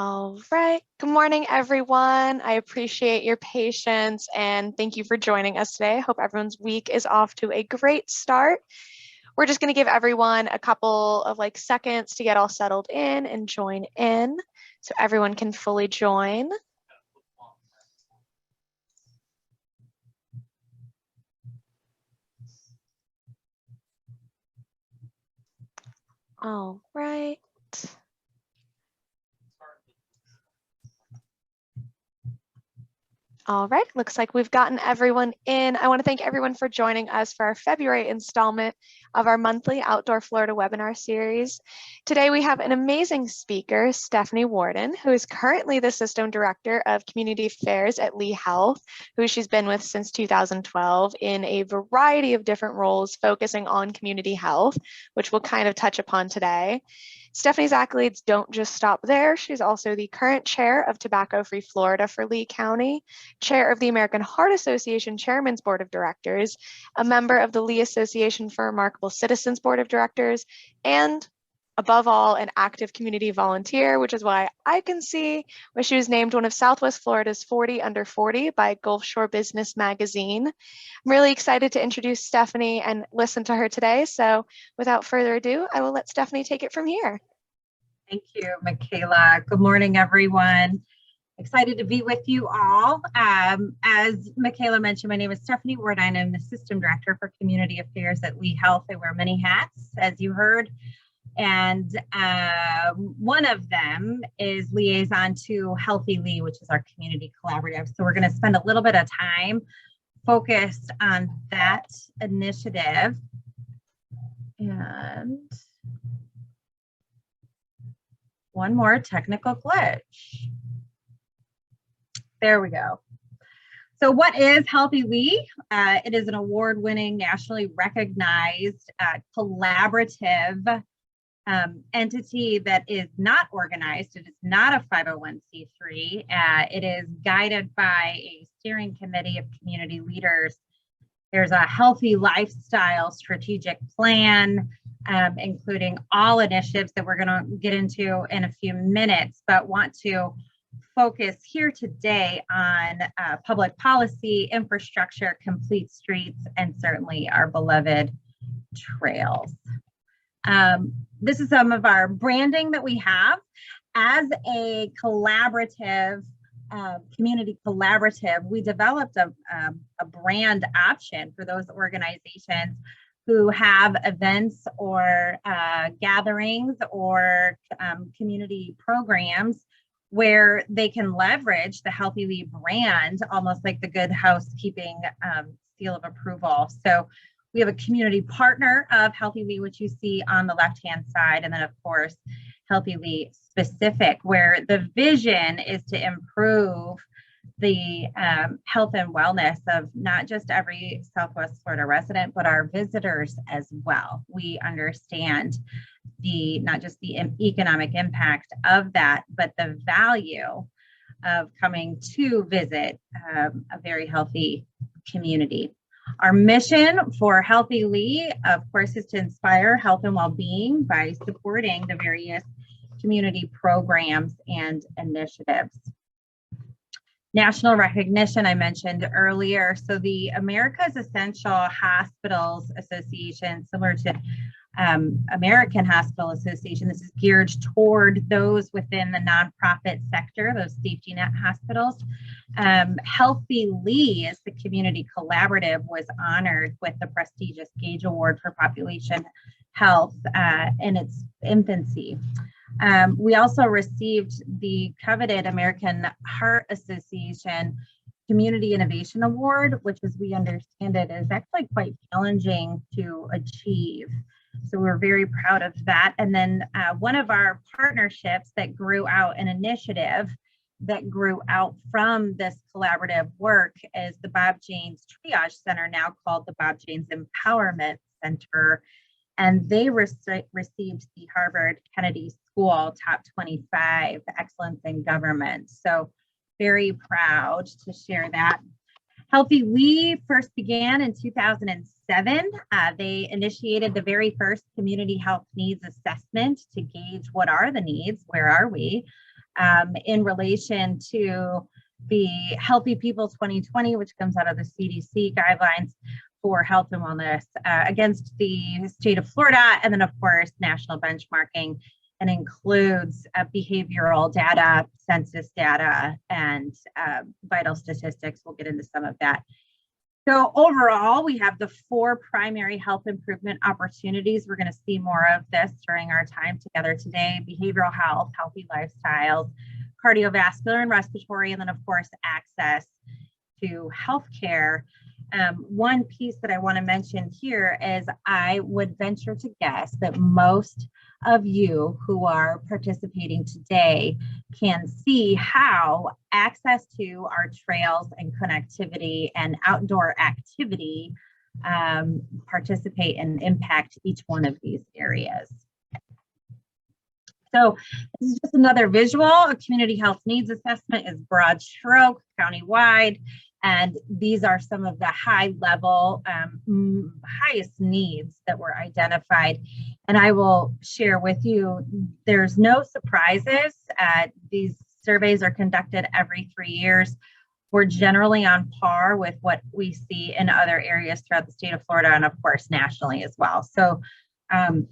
All right. Good morning, everyone. I appreciate your patience and thank you for joining us today. I hope everyone's week is off to a great start. We're just going to give everyone a couple of seconds to get all settled in and join in so everyone can fully join. All right. All right, looks like we've gotten everyone in. I want to thank everyone for joining us for our February installment of our monthly Outdoor Florida webinar series. Today we have an amazing speaker, Stephanie Worden, who is currently the System Director of Community Affairs at Lee Health, who she's been with since 2012 in a variety of different roles focusing on community health, which we'll kind of touch upon today. Stephanie's accolades don't just stop there. She's also the current chair of Tobacco Free Florida for Lee County, chair of the American Heart Association Chairman's Board of Directors, a member of the Lee Association for Remarkable Citizens Board of Directors, and above all, an active community volunteer, which is why I can see where she was named one of Southwest Florida's 40 under 40 by Gulf Shore Business Magazine. I'm really excited to introduce Stephanie and listen to her today. So without further ado, I will let Stephanie take it from here. Thank you, Michaela. Good morning, everyone. Excited to be with you all. As Michaela mentioned, my name is Stephanie Worden. I'm the System Director for Community Affairs at Lee Health. I wear many hats, as you heard. And one of them is liaison to Healthy Lee, which is our community collaborative. So we're going to spend a little bit of time focused on that initiative. And one more technical glitch. There we go. So what is Healthy Lee? It is an award-winning, nationally recognized collaborative entity that is not organized. It is not a 501c3. It is guided by a steering committee of community leaders. There's a healthy lifestyle strategic plan, including all initiatives that we're going to get into in a few minutes, but want to focus here today on public policy, infrastructure, complete streets, and certainly our beloved trails. This is some of our branding that we have. As a collaborative, community collaborative, we developed a brand option for those organizations who have events or gatherings or community programs where they can leverage the Healthy Lee brand, almost like the Good Housekeeping seal of approval. So we have a community partner of Healthy Lee, which you see on the left-hand side, and then of course, Healthy Lee specific, where the vision is to improve the health and wellness of not just every Southwest Florida resident, but our visitors as well. We understand not just the economic impact of that, but the value of coming to visit a very healthy community. Our mission for Healthy Lee, of course, is to inspire health and well-being by supporting the various community programs and initiatives. National recognition I mentioned earlier. So the America's Essential Hospitals Association, similar to American Hospital Association, this is geared toward those within the nonprofit sector, those safety net hospitals. Healthy Lee, as the community collaborative, was honored with the prestigious Gage Award for Population Health in its infancy. We also received the coveted American Heart Association Community Innovation Award, which, as we understand it, is actually quite challenging to achieve. So we're very proud of that. And then one of our partnerships that grew out, an initiative that grew out from this collaborative work, is the Bob Janes Triage Center, now called the Bob Janes Empowerment Center. And they received the Harvard Kennedy School Top 25 Excellence in Government. So very proud to share that. Healthy Lee first began in 2007. They initiated the very first community health needs assessment to gauge what are the needs, where are we, in relation to the Healthy People 2020, which comes out of the CDC guidelines for health and wellness against the state of Florida, and then of course national benchmarking, and includes behavioral data, census data, and vital statistics. We'll get into some of that. So overall, we have the 4 primary health improvement opportunities. We're going to see more of this during our time together today: behavioral health, healthy lifestyles, cardiovascular and respiratory, and then of course access to healthcare. One piece that I want to mention here is I would venture to guess that most of you who are participating today can see how access to our trails and connectivity and outdoor activity participate and impact each one of these areas. So this is just another visual. A community health needs assessment is broad stroke, countywide. And these are some of the high level, highest needs that were identified. And I will share with you, there's no surprises. These surveys are conducted every 3 years. We're generally on par with what we see in other areas throughout the state of Florida, and of course, nationally as well. So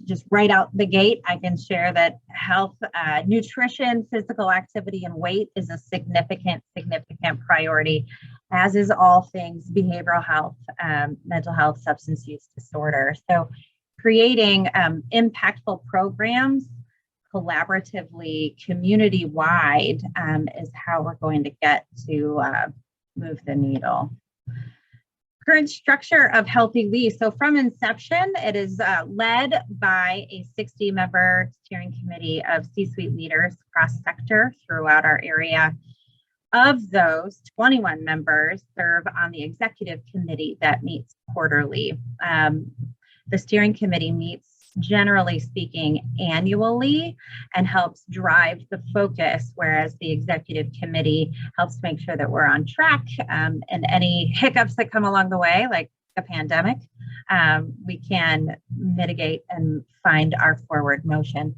just right out the gate, I can share that health, nutrition, physical activity, and weight is a significant priority, as is all things behavioral health, mental health, substance use disorder. So creating impactful programs collaboratively, community-wide is how we're going to get to move the needle. Current structure of Healthy We. So from inception, it is led by a 60-member steering committee of C-suite leaders cross-sector throughout our area. Of those, 21 members serve on the executive committee that meets quarterly. The steering committee meets, generally speaking, annually and helps drive the focus, whereas the executive committee helps make sure that we're on track, and any hiccups that come along the way, like a pandemic, we can mitigate and find our forward motion.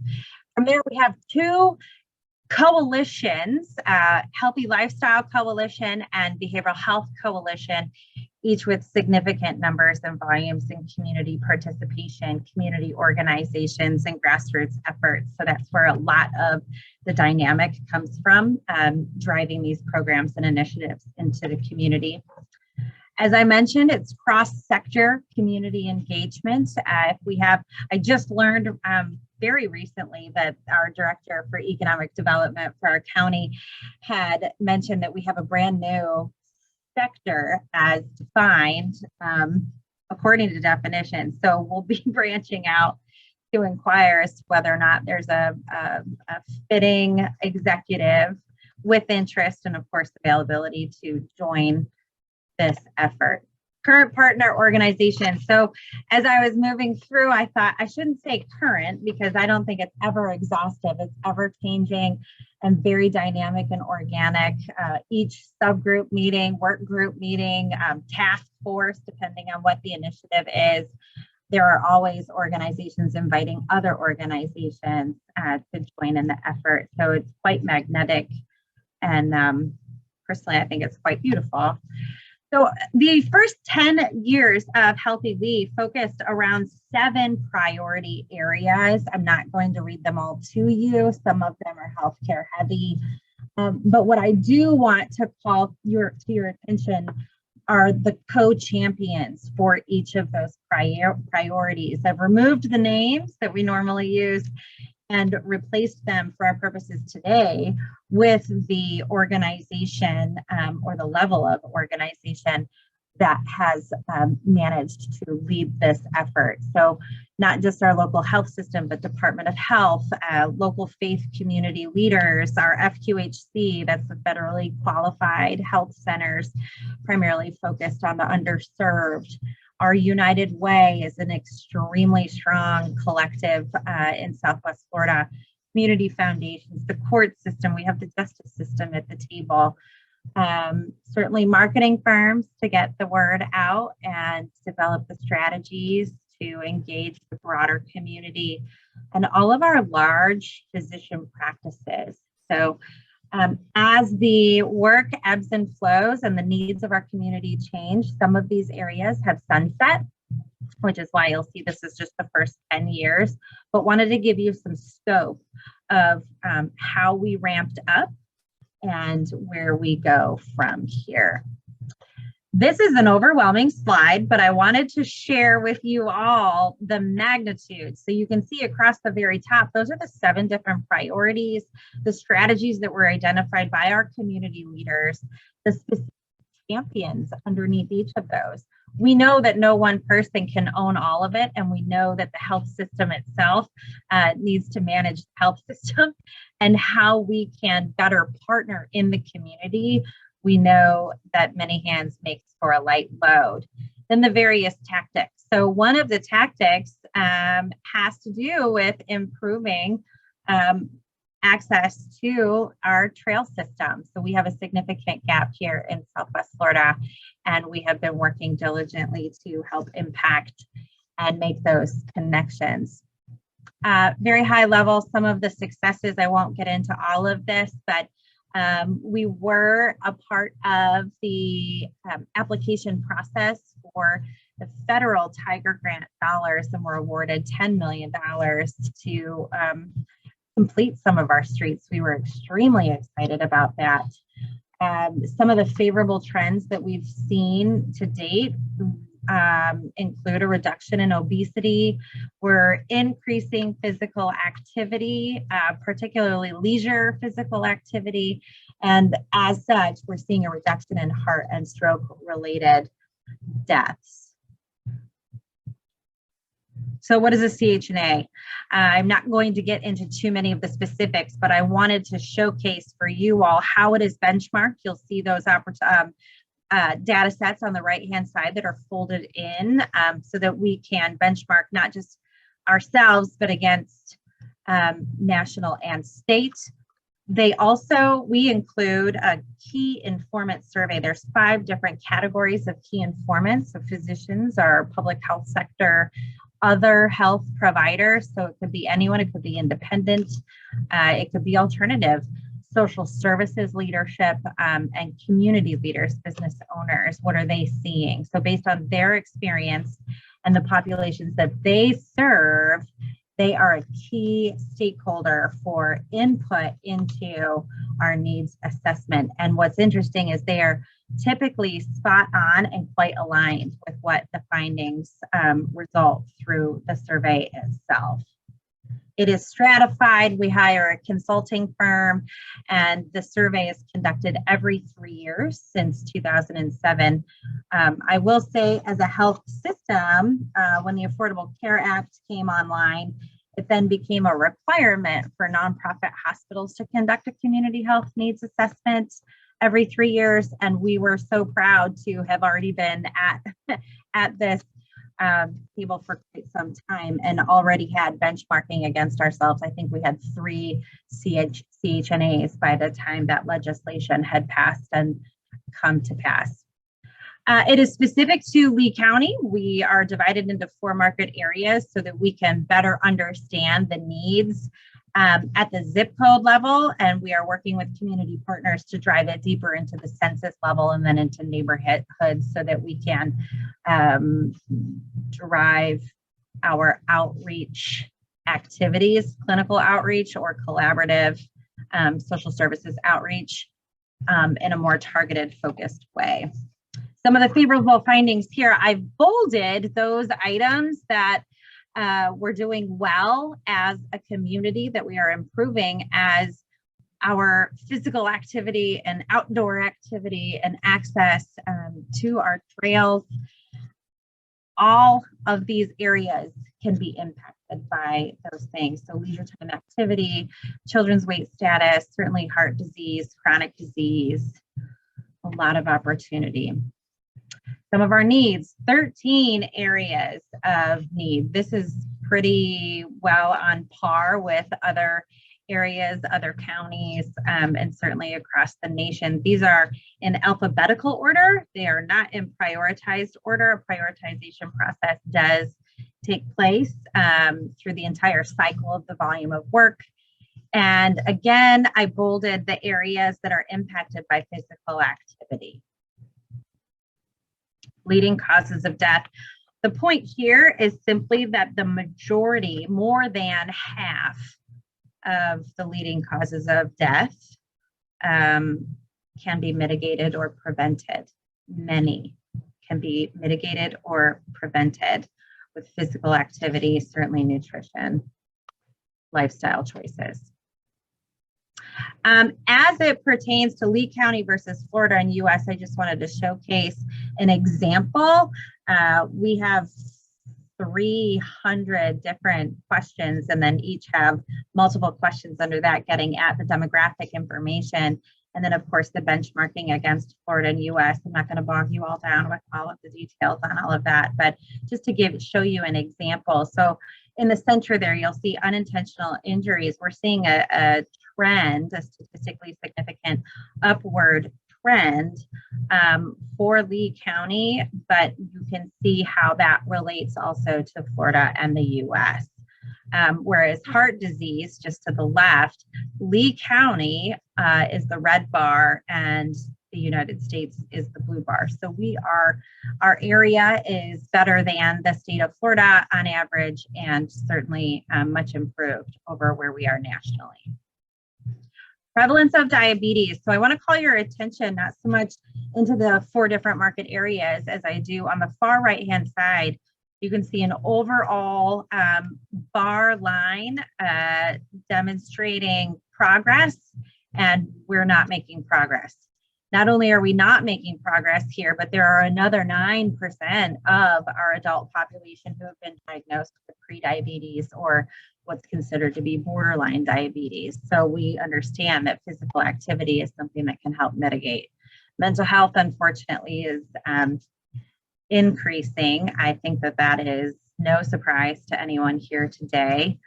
From there, we have 2 coalitions, Healthy Lifestyle Coalition and Behavioral Health Coalition, each with significant numbers and volumes in community participation, community organizations, and grassroots efforts. So that's where a lot of the dynamic comes from, driving these programs and initiatives into the community. As I mentioned, it's cross-sector community engagement. I just learned very recently that our director for economic development for our county had mentioned that we have a brand new sector as defined according to definition. So we'll be branching out to inquire as to whether or not there's a fitting executive with interest and of course availability to join this effort. Current partner organization. So as I was moving through, I thought I shouldn't say current because I don't think it's ever exhaustive. It's ever changing and very dynamic and organic. Each subgroup meeting, work group meeting, task force, depending on what the initiative is, there are always organizations inviting other organizations to join in the effort. So it's quite magnetic, and personally, I think it's quite beautiful. So the first 10 years of Healthy We focused around 7 priority areas. I'm not going to read them all to you. Some of them are healthcare heavy. But what I do want to call to your attention are the co-champions for each of those priorities. I've removed the names that we normally use and replaced them for our purposes today with the organization or the level of organization that has managed to lead this effort. So not just our local health system, but Department of Health, local faith community leaders, our FQHC, that's the federally qualified health centers, primarily focused on the underserved. Our United Way is an extremely strong collective in Southwest Florida. Community foundations, the court system, we have the justice system at the table. Certainly marketing firms to get the word out and develop the strategies to engage the broader community, and all of our large physician practices. So as the work ebbs and flows and the needs of our community change, some of these areas have sunset, which is why you'll see this is just the first 10 years, but wanted to give you some scope of how we ramped up and where we go from here. This is an overwhelming slide, but I wanted to share with you all the magnitude. So you can see across the very top, those are the 7 different priorities, the strategies that were identified by our community leaders, the specific champions underneath each of those. We know that no one person can own all of it, and we know that the health system itself needs to manage the health system, and how we can better partner in the community. We know that many hands makes for a light load. Then the various tactics. So one of the tactics has to do with improving access to our trail system. So we have a significant gap here in Southwest Florida, and we have been working diligently to help impact and make those connections. Very high level, some of the successes, I won't get into all of this, but we were a part of the application process for the federal Tiger Grant dollars, and were awarded $10 million to complete some of our streets. We were extremely excited about that. Some of the favorable trends that we've seen to date include a reduction in obesity. We're increasing physical activity, particularly leisure physical activity. And as such, we're seeing a reduction in heart and stroke related deaths. So what is a CHNA? I'm not going to get into too many of the specifics, but I wanted to showcase for you all how it is benchmarked. You'll see those data sets on the right-hand side that are folded in so that we can benchmark not just ourselves, but against national and state. We include a key informant survey. There's 5 different categories of key informants. So physicians, our public health sector, other health providers. So it could be anyone, it could be independent, it could be alternative, social services leadership, and community leaders, business owners. What are they seeing? So based on their experience and the populations that they serve, they are a key stakeholder for input into our needs assessment. And what's interesting is they are typically spot on and quite aligned with what the findings result through the survey itself. It is stratified. We hire a consulting firm, and the survey is conducted every 3 years since 2007. I will say, as a health system, when the Affordable Care Act came online, it then became a requirement for nonprofit hospitals to conduct a community health needs assessment every 3 years. And we were so proud to have already been at this table for quite some time and already had benchmarking against ourselves. I think we had 3 CHNAs by the time that legislation had passed and come to pass. It is specific to Lee County. We are divided into 4 market areas so that we can better understand the needs at the zip code level, and we are working with community partners to drive it deeper into the census level and then into neighborhoods so that we can drive our outreach activities, clinical outreach or collaborative social services outreach in a more targeted, focused way. Some of the favorable findings here, I've bolded those items that we're doing well as a community, that we are improving as our physical activity and outdoor activity and access to our trails. All of these areas can be impacted by those things. So leisure time activity, children's weight status, certainly heart disease, chronic disease, a lot of opportunity. Some of our needs, 13 areas of need. This is pretty well on par with other areas, other counties, and certainly across the nation. These are in alphabetical order. They are not in prioritized order. A prioritization process does take place through the entire cycle of the volume of work. And again, I bolded the areas that are impacted by physical activity. Leading causes of death. The point here is simply that the majority, more than half of the leading causes of death can be mitigated or prevented. Many can be mitigated or prevented with physical activity, certainly nutrition, lifestyle choices. As it pertains to Lee County versus Florida and US, I just wanted to showcase an example. We have 300 different questions, and then each have multiple questions under that getting at the demographic information. And then, of course, the benchmarking against Florida and US. I'm not going to bog you all down with all of the details on all of that, but just to show you an example. So in the center there, you'll see unintentional injuries. We're seeing a trend, a statistically significant upward trend for Lee County, but you can see how that relates also to Florida and the US. Whereas heart disease, just to the left, Lee County is the red bar and the United States is the blue bar. So our area is better than the state of Florida on average, and certainly much improved over where we are nationally. Prevalence of diabetes. So I want to call your attention not so much into the 4 different market areas as I do on the far right-hand side. You can see an overall bar line demonstrating progress, and we're not making progress. Not only are we not making progress here, but there are another 9% of our adult population who have been diagnosed with prediabetes or what's considered to be borderline diabetes. So we understand that physical activity is something that can help mitigate. Mental health, unfortunately, is increasing. I think that is no surprise to anyone here today.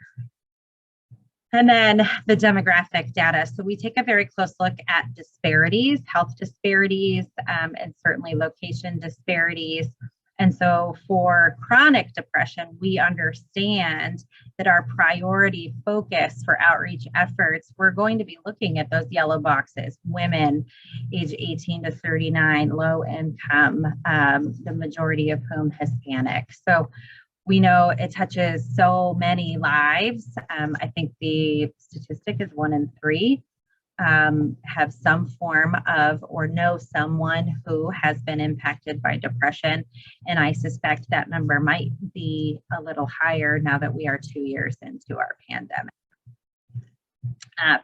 And then the demographic data. So we take a very close look at disparities, health disparities, and certainly location disparities. And so for chronic depression, we understand that our priority focus for outreach efforts, we're going to be looking at those yellow boxes, women age 18 to 39, low income, the majority of whom Hispanic. So we know it touches so many lives. I think the statistic is 1 in 3 have some form of or know someone who has been impacted by depression. And I suspect that number might be a little higher now that we are 2 years into our pandemic.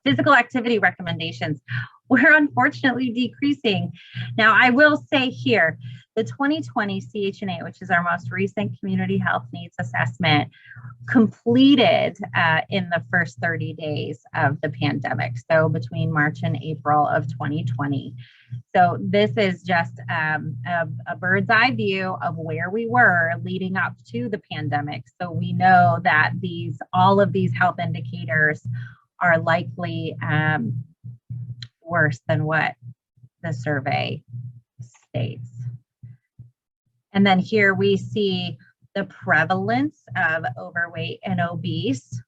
Physical activity recommendations, we're unfortunately decreasing. Now, I will say here, the 2020 CHNA, which is our most recent community health needs assessment, completed in the first 30 days of the pandemic, so between March and April of 2020. So this is just a bird's eye view of where we were leading up to the pandemic. So we know that all of these health indicators are likely worse than what the survey states. And then here we see the prevalence of overweight and obese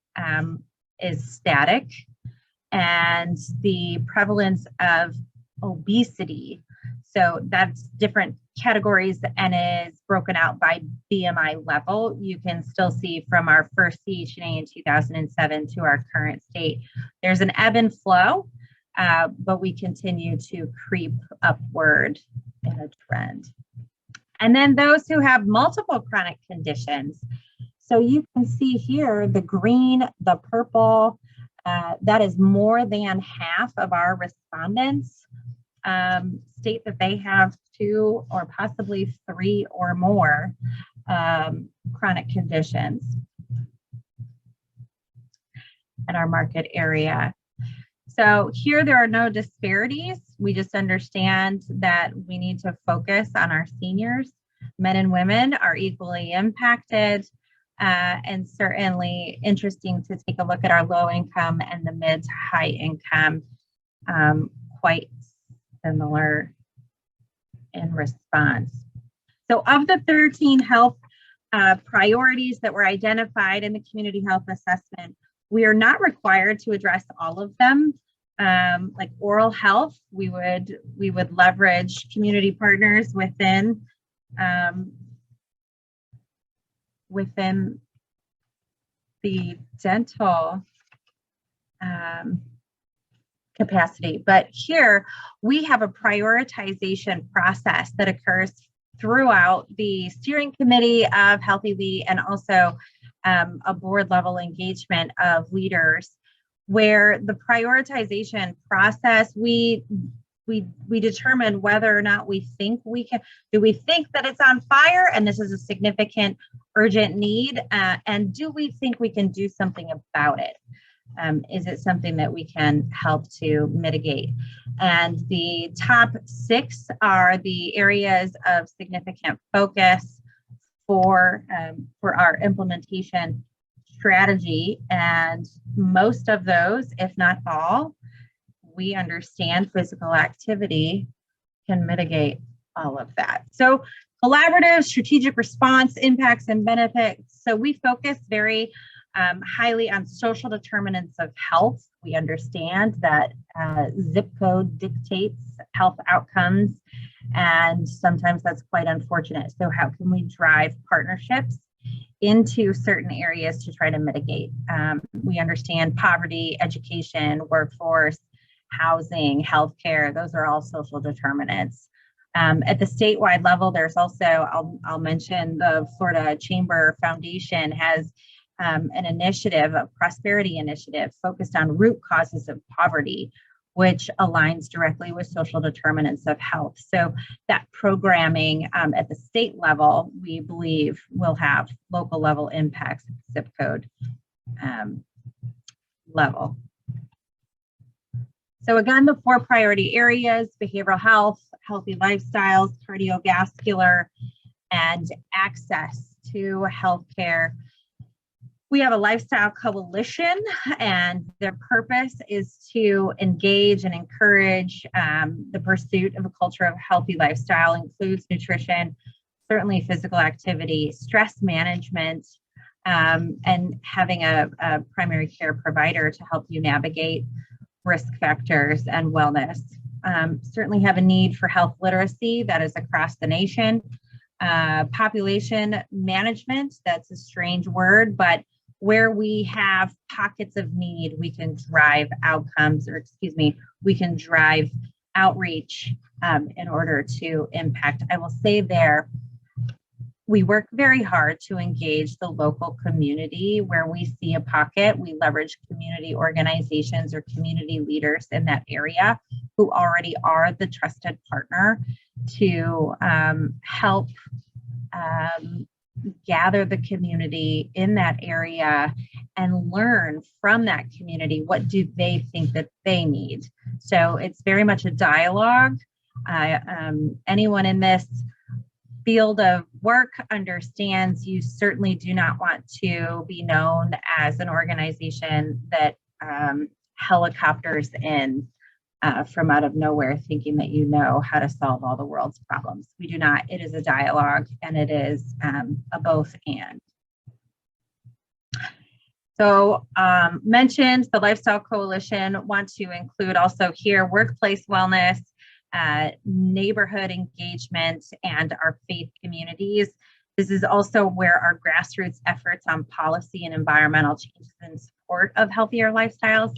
is static, and the prevalence of obesity, so that's different categories and is broken out by BMI level. You can still see from our first CHNA in 2007 to our current state, there's an ebb and flow, but we continue to creep upward in a trend. And then those who have multiple chronic conditions. So you can see here the green, the purple, that is more than half of our respondents state that they have 2 or possibly 3 or more chronic conditions in our market area. So here there are no disparities. We just understand that we need to focus on our seniors. Men and women are equally impacted, and certainly interesting to take a look at our low income and the mid to high income, quite similar in response. So of the 13 health priorities that were identified in the community health assessment, We are not required to address all of them. Like oral health, we would leverage community partners within the dental capacity. But here we have a prioritization process that occurs throughout the steering committee of Healthy We, and also a board level engagement of leaders, where the prioritization process, we determine whether or not we think we can, do we think that it's on fire and this is a significant urgent need, and do we think we can do something about it? Is it something that we can help to mitigate? And the top 6 are the areas of significant focus for our implementation strategy. And most of those, if not all, we understand physical activity can mitigate all of that. So collaborative strategic response, impacts and benefits. So we focus very highly on social determinants of health. We understand that zip code dictates health outcomes, and sometimes that's quite unfortunate. So how can we drive partnerships into certain areas to try to mitigate? We understand poverty, education, workforce, housing, healthcare, those are all social determinants. At the statewide level, there's also, I'll mention the Florida Chamber Foundation has an initiative, a prosperity initiative focused on root causes of poverty, which aligns directly with social determinants of health. So that programming at the state level, we believe will have local level impacts at the zip code level. So again, the 4 priority areas: behavioral health, healthy lifestyles, cardiovascular, and access to healthcare. We have a lifestyle coalition, and their purpose is to engage and encourage the pursuit of a culture of healthy lifestyle, includes nutrition, certainly physical activity, stress management, and having a primary care provider to help you navigate risk factors and wellness. Certainly have a need for health literacy that is across the nation. Population management, that's a strange word, but where we have pockets of need, we can drive outcomes, or excuse me, we can drive outreach in order to impact. I will say there, we work very hard to engage the local community where we see a pocket. We leverage community organizations or community leaders in that area who already are the trusted partner to help gather the community in that area and learn from that community, what do they think that they need. So it's very much a dialogue. Anyone in this field of work understands you certainly do not want to be known as an organization that helicopters in from out of nowhere thinking that you know how to solve all the world's problems. We do not. It is a dialogue, and it is a both and. So mentioned the Lifestyle Coalition, want to include also here workplace wellness, neighborhood engagement, and our faith communities. This is also where our grassroots efforts on policy and environmental changes in support of healthier lifestyles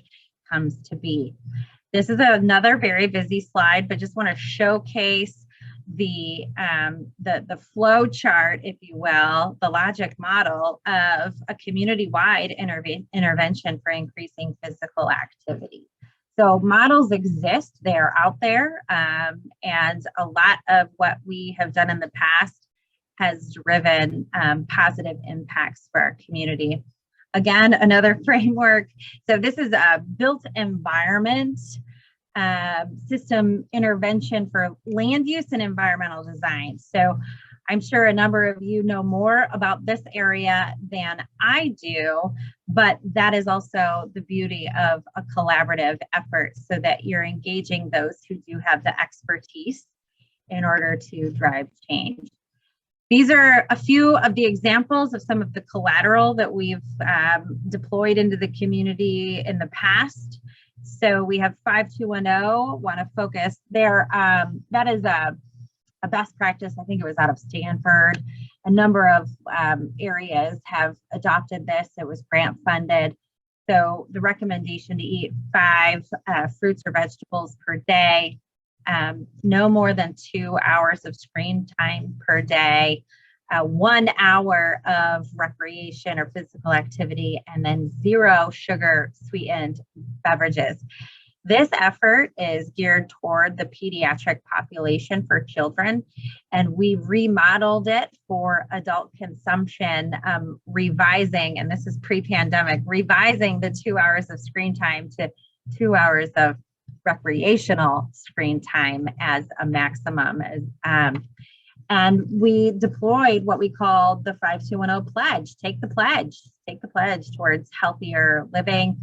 comes to be. This is another very busy slide, but just want to showcase the flow chart, if you will, the logic model of a community-wide intervention for increasing physical activity. So models exist, they're out there, and a lot of what we have done in the past has driven positive impacts for our community. Again, another framework. So this is a built environment system intervention for land use and environmental design. So I'm sure a number of you know more about this area than I do, but that is also the beauty of a collaborative effort, so that you're engaging those who do have the expertise in order to drive change. These are a few of the examples of some of the collateral that we've deployed into the community in the past. So we have 5210, want to focus there. That is a best practice. I think it was out of Stanford. A number of areas have adopted this. It was grant funded. So the recommendation to eat 5 fruits or vegetables per day, no more than 2 hours of screen time per day, 1 hour of recreation or physical activity, and then 0 sugar sweetened beverages. This effort is geared toward the pediatric population for children, and we remodeled it for adult consumption, revising, and this is pre-pandemic, revising the 2 hours of screen time to 2 hours of recreational screen time as a maximum. And we deployed what we called the 5210 pledge. Take the pledge towards healthier living.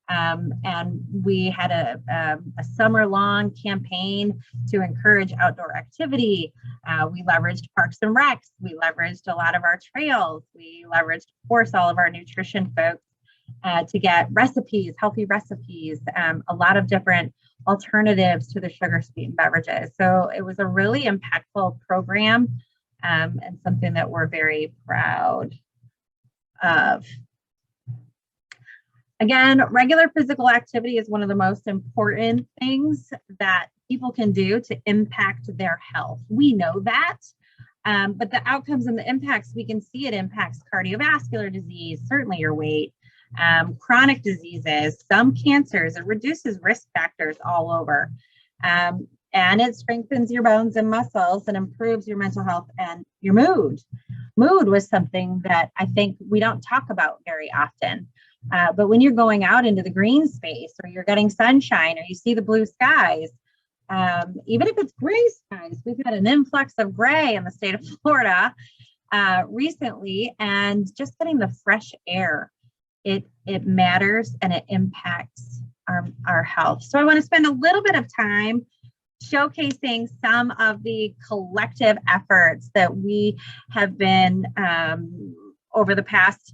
And we had a summer-long campaign to encourage outdoor activity. We leveraged Parks and Recs. We leveraged a lot of our trails. We leveraged, of course, all of our nutrition folks to get recipes, healthy recipes, a lot of different alternatives to the sugar-sweetened beverages. So it was a really impactful program and something that we're very proud of. Again, regular physical activity is one of the most important things that people can do to impact their health. We know that, but the outcomes and the impacts, we can see it impacts cardiovascular disease, certainly your weight, chronic diseases, some cancers. It reduces risk factors all over. And it strengthens your bones and muscles and improves your mental health and your mood. Mood was something that I think we don't talk about very often. But when you're going out into the green space, or you're getting sunshine, or you see the blue skies, even if it's gray skies, we've had an influx of gray in the state of Florida recently, and just getting the fresh air, it matters and it impacts our health. So I want to spend a little bit of time showcasing some of the collective efforts that we have been over the past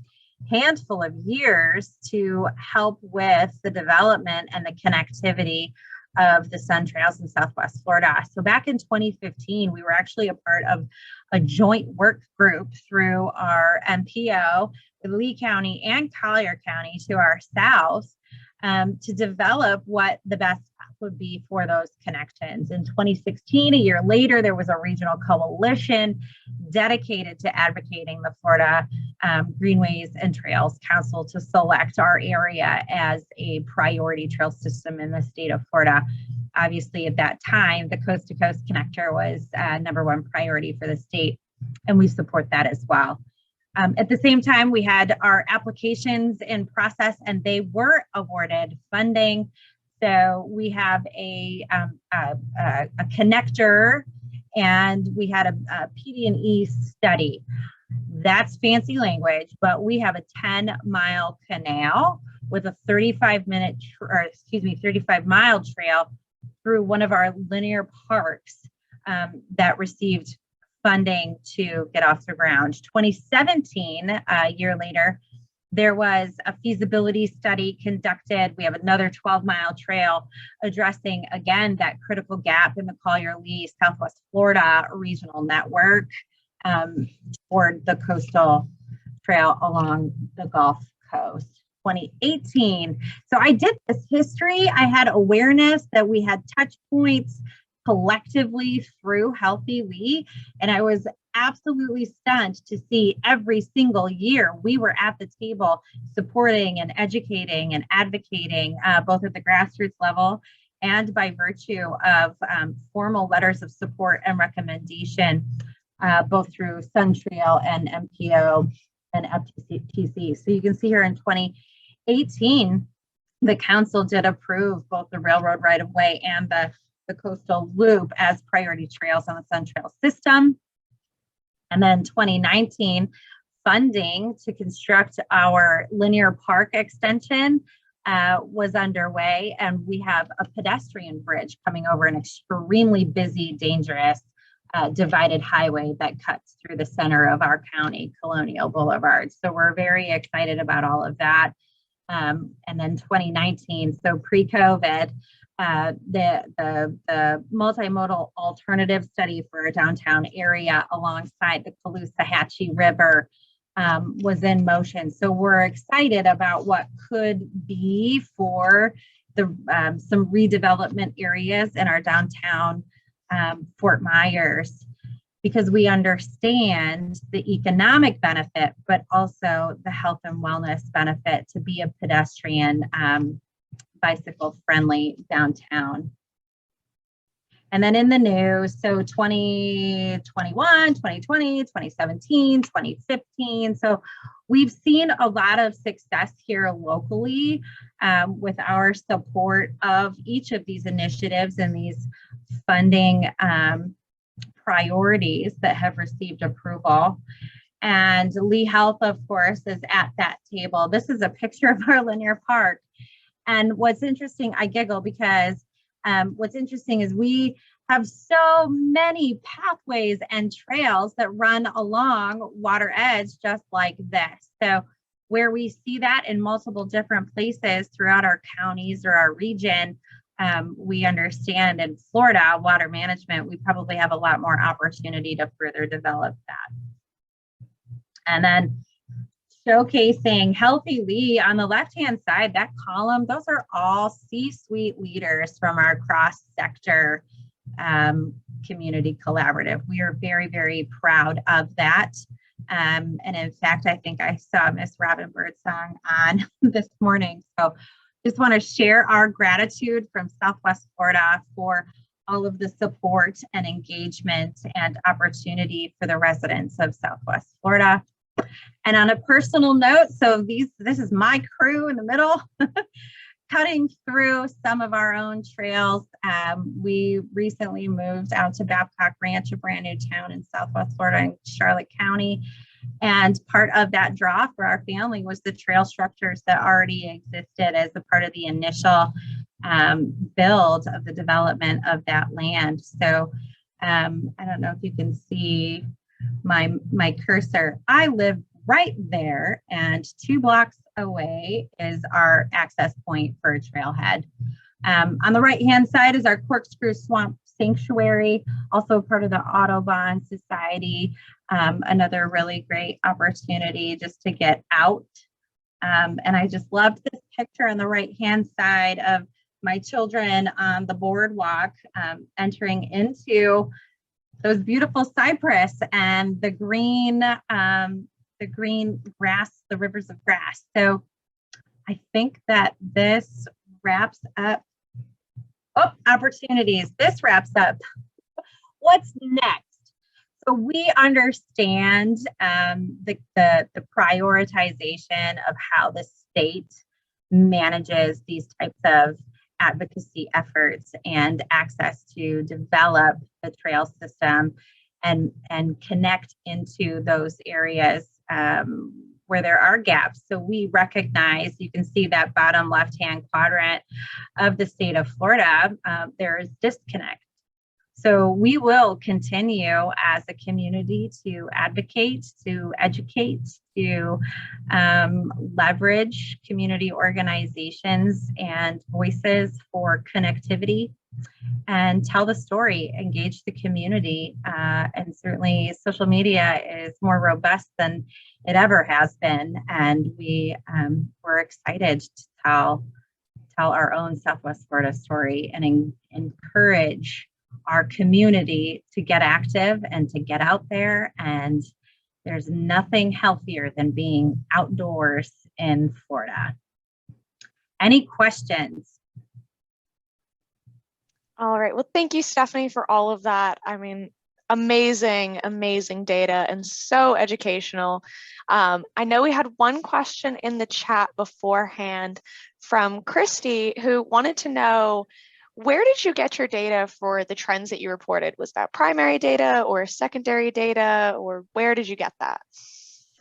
handful of years to help with the development and the connectivity of the Sun Trails in Southwest Florida. So back in 2015, we were actually a part of a joint work group through our MPO with Lee County and Collier County to our south to develop what the best path would be for those connections. In 2016, a year later, there was a regional coalition dedicated to advocating the Florida Greenways and Trails Council to select our area as a priority trail system in the state of Florida. Obviously, at that time, the Coast to Coast Connector was #1 priority for the state, and we support that as well. At the same time, we had our applications in process, and they were awarded funding. So we have a connector, and we had a PD&E study. That's fancy language, but we have a 10-mile canal with a 35-mile trail through one of our linear parks that received funding to get off the ground. 2017, a year later, there was a feasibility study conducted. We have another 12-mile trail addressing, again, that critical gap in the Collier-Lee Southwest Florida regional network toward the coastal trail along the Gulf Coast. 2018. So I did this history. I had awareness that we had touch points collectively through Healthy Lee, and I was absolutely stunned to see every single year we were at the table supporting and educating and advocating both at the grassroots level and by virtue of formal letters of support and recommendation both through Sun Trail and MPO and FTC. So you can see here in 2018, the council did approve both the railroad right-of-way and the coastal loop as priority trails on the Sun Trail system. And then 2019, funding to construct our linear park extension was underway, and we have a pedestrian bridge coming over an extremely busy, dangerous divided highway that cuts through the center of our county, Colonial Boulevard. So we're very excited about all of that. And then 2019, so pre-COVID, the multimodal alternative study for our downtown area alongside the Caloosahatchee River was in motion. So we're excited about what could be for the some redevelopment areas in our downtown Fort Myers, because we understand the economic benefit, but also the health and wellness benefit to be a pedestrian, bicycle friendly downtown. And then in the news, so 2021, 2020, 2017, 2015. So we've seen a lot of success here locally with our support of each of these initiatives and these funding priorities that have received approval. And Lee Health, of course, is at that table. This is a picture of our linear park. And what's interesting, I giggle because what's interesting is we have so many pathways and trails that run along Water Edge just like this. So where we see that in multiple different places throughout our counties or our region, we understand in Florida water management, we probably have a lot more opportunity to further develop that. And then showcasing Healthy Lee on the left-hand side, that column, those are all C-suite leaders from our cross-sector community collaborative. We are very, very proud of that. And in fact, I think I saw Miss Robin Birdsong on this morning. So just want to share our gratitude from Southwest Florida for all of the support and engagement and opportunity for the residents of Southwest Florida. And on a personal note, so this is my crew in the middle, cutting through some of our own trails. We recently moved out to Babcock Ranch, a brand new town in Southwest Florida in Charlotte County. And part of that draw for our family was the trail structures that already existed as a part of the initial build of the development of that land. So I don't know if you can see my cursor. I live right there, and 2 blocks away is our access point for a trailhead. On the right-hand side is our Corkscrew Swamp Sanctuary, also part of the Audubon Society. Another really great opportunity just to get out. And I just loved this picture on the right-hand side of my children on the boardwalk entering into those beautiful cypress and the green grass, the rivers of grass. So I think that this wraps up, opportunities. This wraps up what's next. So we understand the prioritization of how the state manages these types of advocacy efforts and access to develop the trail system and connect into those areas where there are gaps. So we recognize, you can see that bottom left-hand quadrant of the state of Florida, there is disconnect. So we will continue as a community to advocate, to educate, to leverage community organizations and voices for connectivity and tell the story, engage the community. And certainly social media is more robust than it ever has been. And we're excited to tell our own Southwest Florida story and encourage our community to get active and to get out there. And there's nothing healthier than being outdoors in Florida. Any questions? All right. Well, thank you, Stephanie, for all of that. I mean, amazing, amazing data and so educational. I know we had one question in the chat beforehand from Christy, who wanted to know, where did you get your data for the trends that you reported? Was that primary data or secondary data, or where did you get that?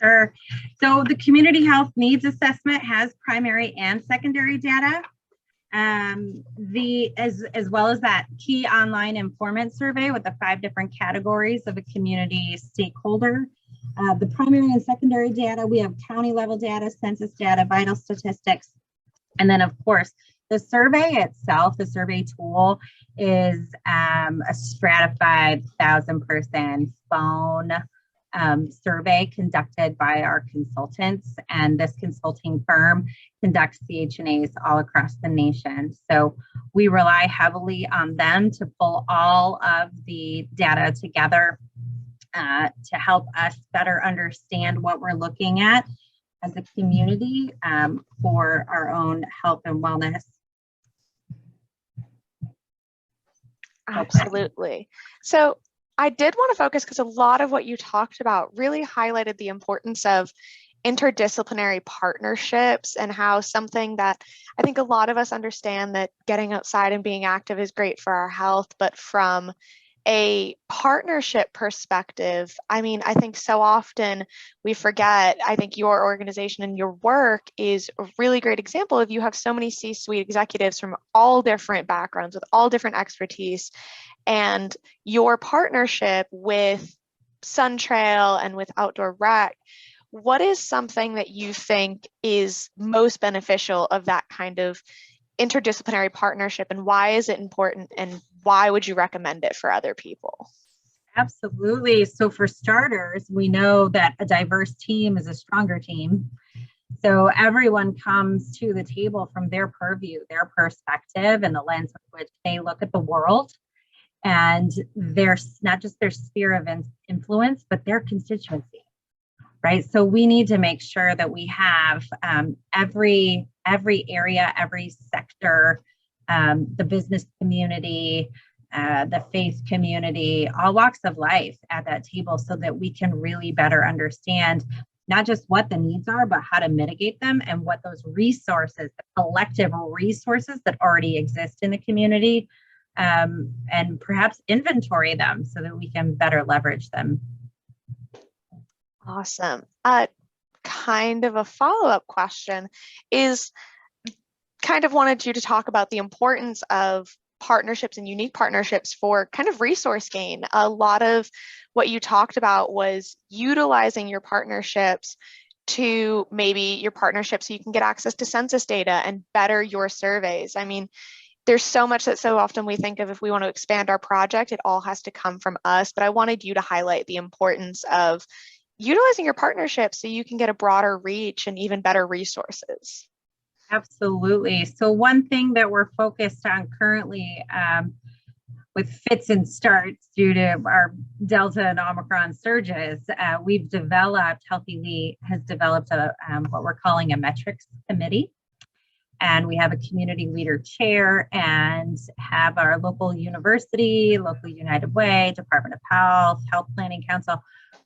Sure. So the Community Health Needs Assessment has primary and secondary data. As well as that key online informant survey with the 5 different categories of a community stakeholder. The primary and secondary data, we have county level data, census data, vital statistics, and then of course the survey itself, the survey tool is a stratified 1,000-person phone survey conducted by our consultants, and this consulting firm conducts CHNAs all across the nation. So we rely heavily on them to pull all of the data together to help us better understand what we're looking at as a community for our own health and wellness. Absolutely. So I did want to focus because a lot of what you talked about really highlighted the importance of interdisciplinary partnerships and how something that I think a lot of us understand that getting outside and being active is great for our health, but from a partnership perspective, I mean, I think so often we forget. I think your organization and your work is a really great example of you have so many C-suite executives from all different backgrounds with all different expertise, and your partnership with SunTrail and with Outdoor Rec. What is something that you think is most beneficial of that kind of interdisciplinary partnership, and why is it important, and why would you recommend it for other people? Absolutely. So for starters, we know that a diverse team is a stronger team. So everyone comes to the table from their purview, their perspective, and the lens with which they look at the world, and their not just their sphere of influence, but their constituency. Right. So we need to make sure that we have every area, every sector, the business community, the faith community, all walks of life at that table so that we can really better understand not just what the needs are, but how to mitigate them and what those resources, the collective resources that already exist in the community, and perhaps inventory them so that we can better leverage them. Awesome. Kind of a follow-up question is kind of wanted you to talk about the importance of partnerships and unique partnerships for kind of resource gain. A lot of what you talked about was utilizing your partnerships to maybe your partnership so you can get access to census data and better your surveys. I mean, there's so much that so often we think of if we want to expand our project, it all has to come from us. But I wanted you to highlight the importance of utilizing your partnership so you can get a broader reach and even better resources. Absolutely. So one thing that we're focused on currently with fits and starts due to our Delta and Omicron surges, we've developed, Healthy We has developed a what we're calling a metrics committee. And we have a community leader chair and have our local university, local United Way, Department of Health, Health Planning Council.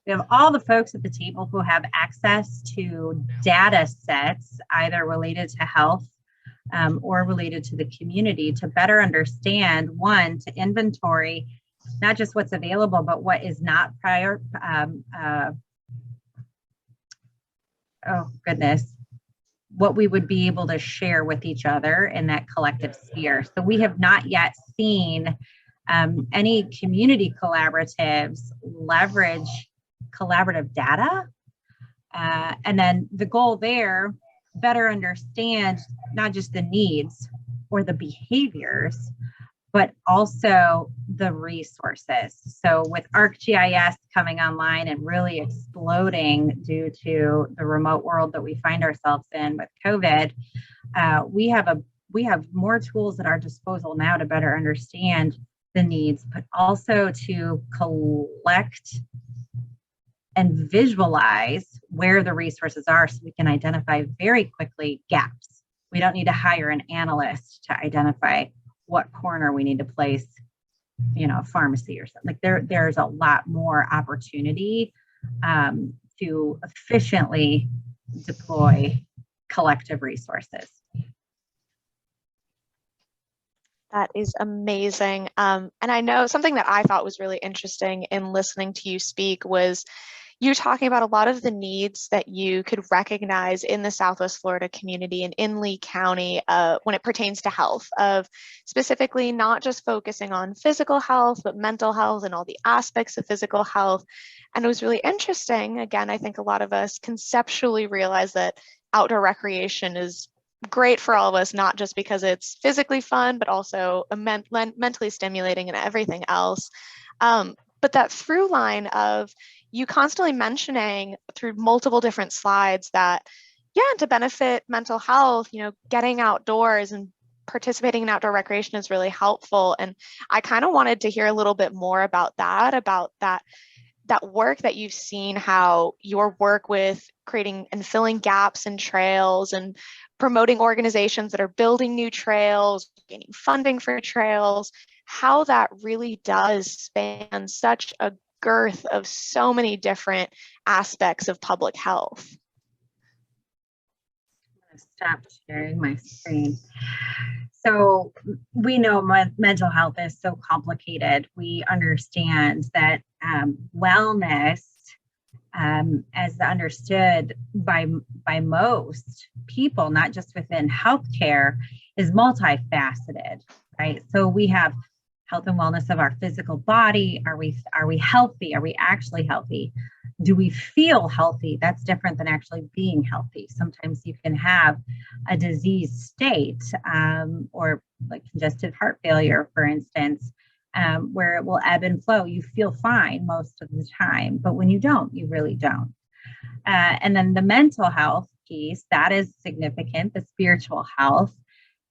We have all the folks at the table who have access to data sets, either related to health or related to the community, to better understand, one, to inventory, not just what's available, but what is not what we would be able to share with each other in that collective sphere. So we have not yet seen any community collaboratives leverage collaborative data. And then the goal there, better understand not just the needs or the behaviors, but also the resources. So with ArcGIS coming online and really exploding due to the remote world that we find ourselves in with COVID, we have more tools at our disposal now to better understand the needs, but also to collect and visualize where the resources are so we can identify very quickly gaps. We don't need to hire an analyst to identify what corner we need to place, a pharmacy or something. Like there's a lot more opportunity to efficiently deploy collective resources. That is amazing. And I know something that I thought was really interesting in listening to you speak was you talking about a lot of the needs that you could recognize in the Southwest Florida community and in Lee County when it pertains to health, of specifically not just focusing on physical health, but mental health and all the aspects of physical health. And it was really interesting. Again, I think a lot of us conceptually realize that outdoor recreation is great for all of us, not just because it's physically fun, but also mentally stimulating and everything else. But that through line of you constantly mentioning through multiple different slides that, yeah, to benefit mental health, getting outdoors and participating in outdoor recreation is really helpful. And I kind of wanted to hear a little bit more about that work that you've seen, how your work with creating and filling gaps in trails and promoting organizations that are building new trails, gaining funding for trails, how that really does span such a girth of so many different aspects of public health. I'm going to stop sharing my screen. So we know mental health is so complicated. We understand that wellness, as understood by most people, not just within healthcare, is multifaceted, right? So we have health and wellness of our physical body. Are we healthy? Are we actually healthy? Do we feel healthy? That's different than actually being healthy. Sometimes you can have a disease state, or like congestive heart failure, for instance, where it will ebb and flow. You feel fine most of the time, but when you don't, you really don't. And then the mental health piece, that is significant, the spiritual health.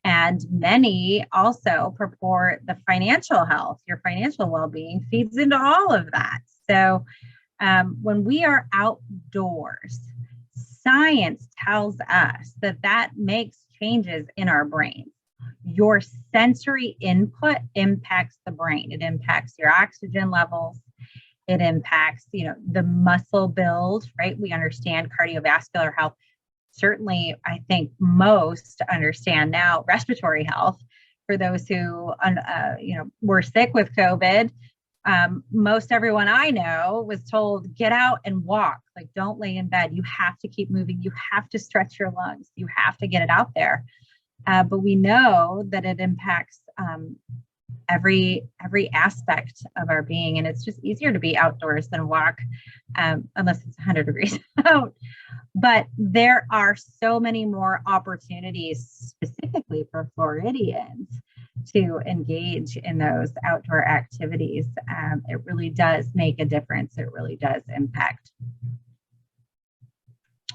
And many also purport the financial health. Your financial well-being feeds into all of that. So when we are outdoors, science tells us that makes changes in our brain. Your sensory input impacts the brain. It impacts your oxygen levels. It impacts, the muscle build, right? We understand cardiovascular health. Certainly, I think most understand now respiratory health. For those who, were sick with COVID, most everyone I know was told, get out and walk. Like, don't lay in bed. You have to keep moving. You have to stretch your lungs. You have to get it out there. But we know that it impacts every aspect of our being, and it's just easier to be outdoors than walk, unless it's 100 degrees out. But there are so many more opportunities specifically for Floridians to engage in those outdoor activities. It really does make a difference. It really does impact.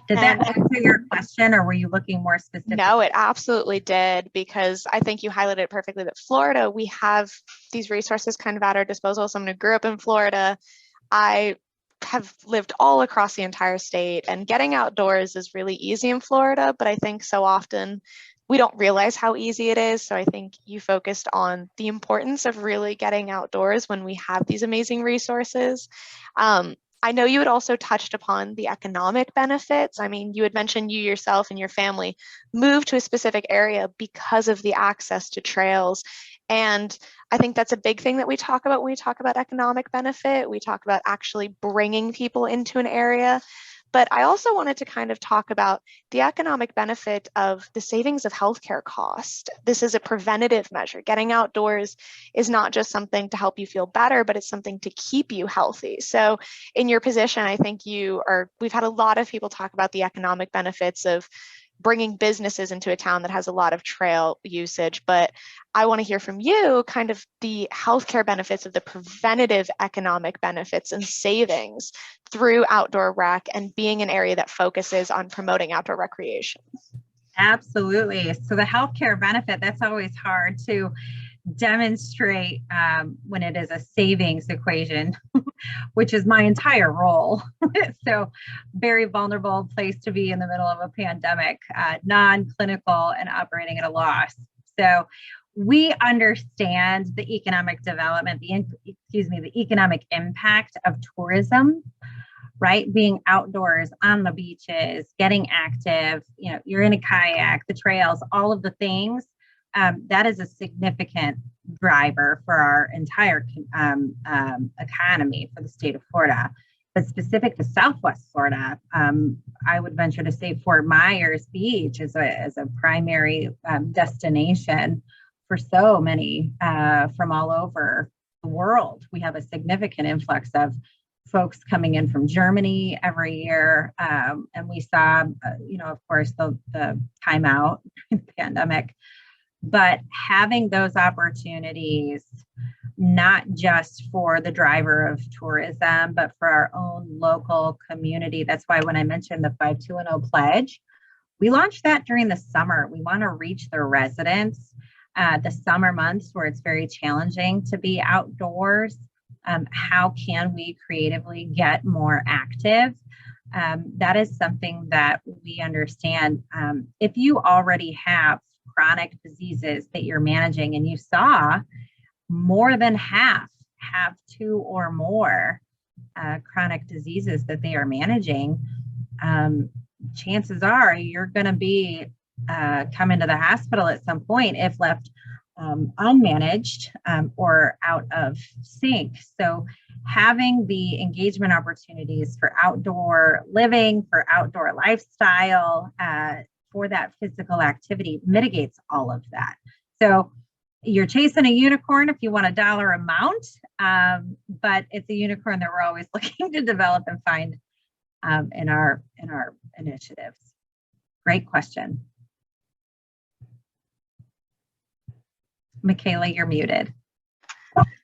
Did that answer your question, or were you looking more specific? No, it absolutely did, because I think you highlighted it perfectly that Florida, we have these resources kind of at our disposal. Someone who grew up in Florida, I have lived all across the entire state, and getting outdoors is really easy in Florida, but I think so often we don't realize how easy it is. So I think you focused on the importance of really getting outdoors when we have these amazing resources. I know you had also touched upon the economic benefits. I mean, you had mentioned you yourself and your family moved to a specific area because of the access to trails. And I think that's a big thing that we talk about when we talk about economic benefit. We talk about actually bringing people into an area. But I also wanted to kind of talk about the economic benefit of the savings of healthcare cost. This is a preventative measure. Getting outdoors is not just something to help you feel better, but it's something to keep you healthy. So in your position, I think we've had a lot of people talk about the economic benefits of bringing businesses into a town that has a lot of trail usage, but I want to hear from you kind of the healthcare benefits of the preventative economic benefits and savings through outdoor rec and being an area that focuses on promoting outdoor recreation. Absolutely. So the healthcare benefit, that's always hard to demonstrate when it is a savings equation, which is my entire role. So very vulnerable place to be in the middle of a pandemic, non-clinical and operating at a loss. So we understand the economic development, the economic impact of tourism, right? Being outdoors on the beaches, getting active, you're in a kayak, the trails, all of the things. That is a significant driver for our entire economy for the state of Florida. But specific to Southwest Florida, I would venture to say Fort Myers Beach is a primary destination for so many from all over the world. We have a significant influx of folks coming in from Germany every year. And we saw, of course, the timeout pandemic, but having those opportunities, not just for the driver of tourism, but for our own local community. That's why when I mentioned the 5210 pledge, we launched that during the summer. We want to reach the residents, the summer months where it's very challenging to be outdoors. How can we creatively get more active? That is something that we understand. If you already have chronic diseases that you're managing, and you saw more than half have 2 or more chronic diseases that they are managing, chances are you're going to be come into the hospital at some point if left unmanaged or out of sync. So having the engagement opportunities for outdoor living, for outdoor lifestyle, for that physical activity mitigates all of that. So you're chasing a unicorn if you want a dollar amount, but it's a unicorn that we're always looking to develop and find in our initiatives. Great question. Michaela, you're muted.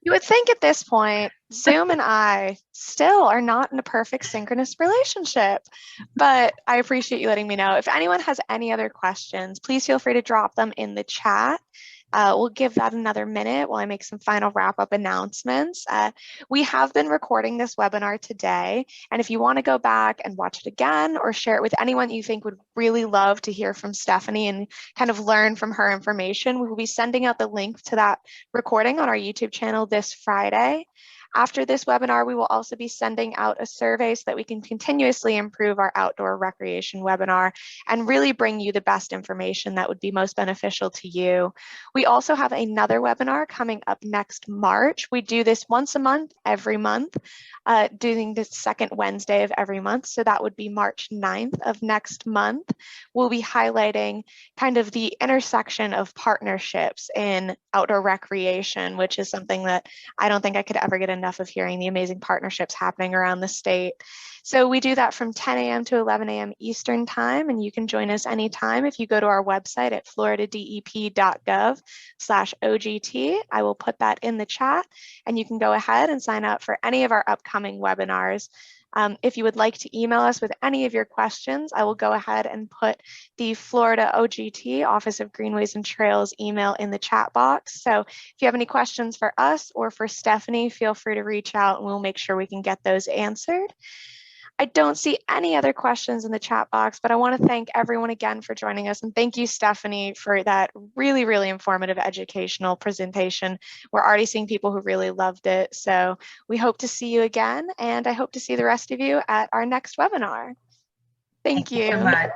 You would think at this point, Zoom and I still are not in a perfect synchronous relationship, but I appreciate you letting me know. If anyone has any other questions, please feel free to drop them in the chat. We'll give that another minute while I make some final wrap-up announcements. We have been recording this webinar today, and if you want to go back and watch it again or share it with anyone you think would really love to hear from Stephanie and kind of learn from her information, we will be sending out the link to that recording on our YouTube channel this Friday. After this webinar, we will also be sending out a survey so that we can continuously improve our outdoor recreation webinar and really bring you the best information that would be most beneficial to you. We also have another webinar coming up next March. We do this once a month, every month, doing the second Wednesday of every month. So that would be March 9th of next month. We'll be highlighting kind of the intersection of partnerships in outdoor recreation, which is something that I don't think I could ever get enough of hearing, the amazing partnerships happening around the state. So we do that from 10 a.m. to 11 a.m. Eastern time, and you can join us anytime if you go to our website at floridadep.gov/OGT. I will put that in the chat, and you can go ahead and sign up for any of our upcoming webinars. If you would like to email us with any of your questions, I will go ahead and put the Florida OGT, Office of Greenways and Trails email in the chat box. So if you have any questions for us or for Stephanie, feel free to reach out and we'll make sure we can get those answered. I don't see any other questions in the chat box, but I want to thank everyone again for joining us. And thank you, Stephanie, for that really, really informative educational presentation. We're already seeing people who really loved it. So we hope to see you again, and I hope to see the rest of you at our next webinar. Thank you. Thank you so much.